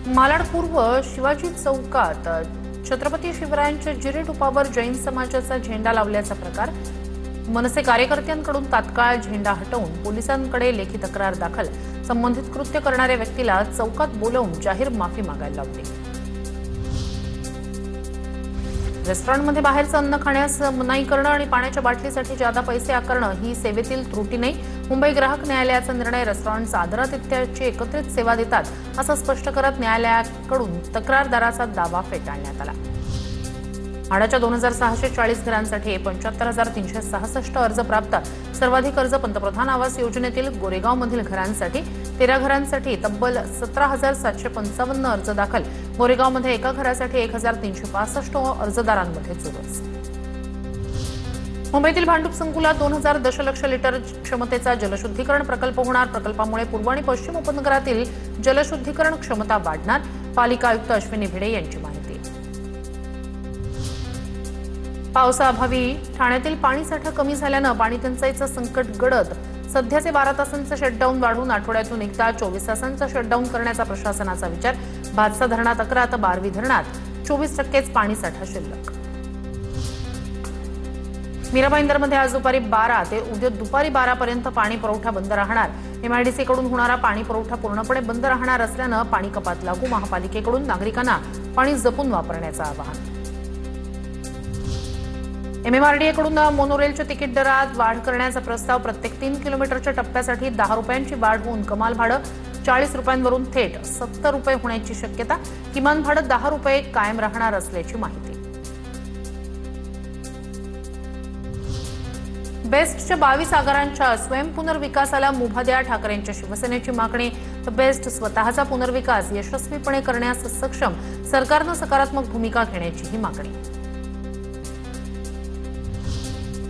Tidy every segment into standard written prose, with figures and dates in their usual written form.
मालाड पूर्व शिवाजी चौकात छत्रपती शिवरायांच्या जिरे टोपावर जैन समाजाचा झेंडा लावल्याचा प्रकार। मनसे कार्यकर्त्यांकडून तात्काळ झेंडा हटवून पोलिसांकडे लेखी तक्रार दाखल। संबंधित कृत्य करणाऱ्या व्यक्तीला चौकात बोलावून जाहीर माफी मागायला लावली। रेस्टॉरंटमध्ये बाहेरचं अन्न खाण्यास मनाई करणं आणि पाण्याच्या बाटलीसाठी जादा पैसे आकारणं ही सेवेतील त्रुटी नाही। मुंबई ग्राहक न्यायालयाचा निर्णय रेस्टॉरंट्स आदरातिथ्याची एकत्रित सेवा देतात असं स्पष्ट करत न्यायालयाकडून तक्रारदाराचा दावा फेटाळण्यात आला। म्हाडाच्या 2640 घरांसाठी 75,366 अर्ज प्राप्त। सर्वाधिक अर्ज पंतप्रधान आवास योजनेतील गोरेगावमधील घरांसाठी, 13 घरांसाठी तब्बल 17,755 अर्ज दाखल। गोरेगावमध्ये एका घरासाठी 1,365 अर्जदारांमध्ये चुरस। मुंबईतील भांडूप संकुलात 2000 दशलक्ष लिटर क्षमतेचा जलशुद्धीकरण प्रकल्प होणार। प्रकल्पामुळे पूर्व आणि पश्चिम उपनगरातील जलशुद्धीकरण क्षमता वाढणार। पालिका आयुक्त अश्विनी भिडे यांची माहिती। पावसाअभावी ठाण्यातील पाणीसाठा कमी झाल्यानं पाणी टंचाईचं संकट गडद। सध्याचे 12 तासांचं शटडाऊन वाढवून आठवड्यातून एकदा 24 तासांचा शटडाऊन करण्याचा प्रशासनाचा विचार। भातसा धरणात 11 तर बारवी धरणात 24% पाणीसाठा शिल्लक। मीरा भाईंदरमध्ये आज दुपारी 12 ते उद्या दुपारी 12 पर्यंत पाणी पुरवठा बंद राहणार। एमआयडीसीकडून होणारा पाणी पुरवठा पूर्णपणे बंद राहणार असल्यानं पाणी कपात लागू। महापालिकेकडून नागरिकांना पाणी जपून वापरण्याचं आवाहन। एमएमआरडीएकडून मोनोरेलच्या तिकीट दरात वाढ करण्याचा प्रस्ताव। प्रत्येक 3 किलोमीटरच्या टप्प्यासाठी 10 रुपयांची वाढ होऊन कमाल भाडं 40 रुपयांवरून थेट 70 रुपये होण्याची शक्यता। किमान भाडं 10 रुपये कायम राहणार असल्याची माहिती। बेस्टच्या 22 आगारांच्या स्वयंपुनर्विकासाला मुभा द्या। ठाकरेंच्या शिवसेनेची मागणी। तर बेस्ट स्वतःचा पुनर्विकास यशस्वीपणे करण्यास सक्षम, सरकारनं सकारात्मक भूमिका घेण्याची ही मागणी।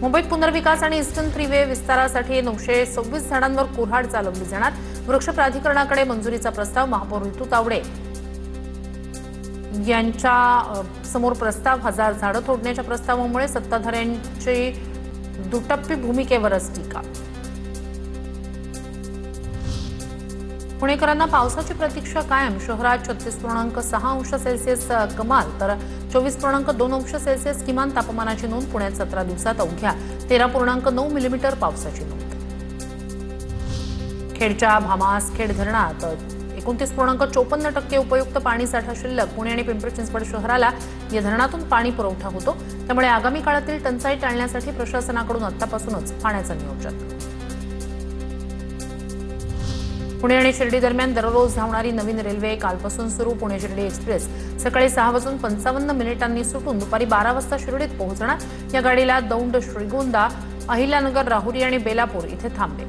मुंबईत पुनर्विकास आणि ईस्टर्न फ्रीवे विस्तारासाठी 926 झाडांवर कुऱ्हाड चालवली जाणार। वृक्ष प्राधिकरणाकडे मंजुरीचा प्रस्ताव। महापौर ऋतू तावडे यांच्या समोर प्रस्ताव। 1000 झाडं तोडण्याच्या प्रस्तावामुळे सत्ताधाऱ्यांची दुटप्पी भूमिकेवरच टीका। पुणेकरांना पावसाची प्रतीक्षा कायम। शहरात 36.6 अंश सेल्सिअस कमाल तर 24.2 अंश सेल्सिअस किमान तापमानाची नोंद। पुण्यात 17 दिवसात अवघ्या 13.9 मिलीमीटर पावसाची नोंद। खेडच्या भामासखेड धरणात 29.54% उपयुक्त पाणीसाठा शिल्लक। पुणे आणि पिंपरी चिंचवड शहराला या धरणातून पाणी पुरवठा होतो। त्यामुळे आगामी काळातील टंचाई टाळण्यासाठी प्रशासनाकडून आतापासूनच पाण्याचं नियोजन। पुणे आणि शिर्डी दरम्यान दररोज धावणारी नवीन रेल्वे कालपासून सुरू। पुणे शिर्डी एक्सप्रेस सकाळी 6:55 सुटून दुपारी 12 वाजता शिर्डीत पोहोचणार। या गाडीला दौंड, श्रीगोंदा, अहिल्यानगर, राहुरी आणि बेलापूर इथे थांबेल।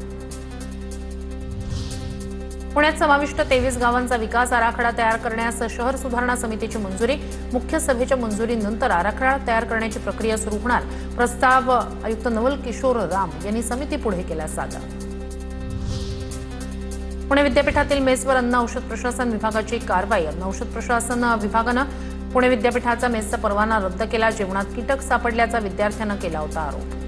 पुण्यात समाविष्ट 23 गावांचा विकास आराखडा तयार करण्यास शहर सुधारणा समितीची मंजुरी। मुख्य सभेच्या मंजुरीनंतर आराखडा तयार करण्याची प्रक्रिया सुरू होणार। प्रस्ताव आयुक्त नवल किशोर राम यांनी समितीपुढे केला सादर। पुणे विद्यापीठातील मेसवर अन्न औषध प्रशासन विभागाची कारवाई। अन्न औषध प्रशासन विभागानं पुणे विद्यापीठाचा मेसचा परवाना रद्द केला। जेवणात कीटक सापडल्याचा विद्यार्थ्यांना केला होता आरोप।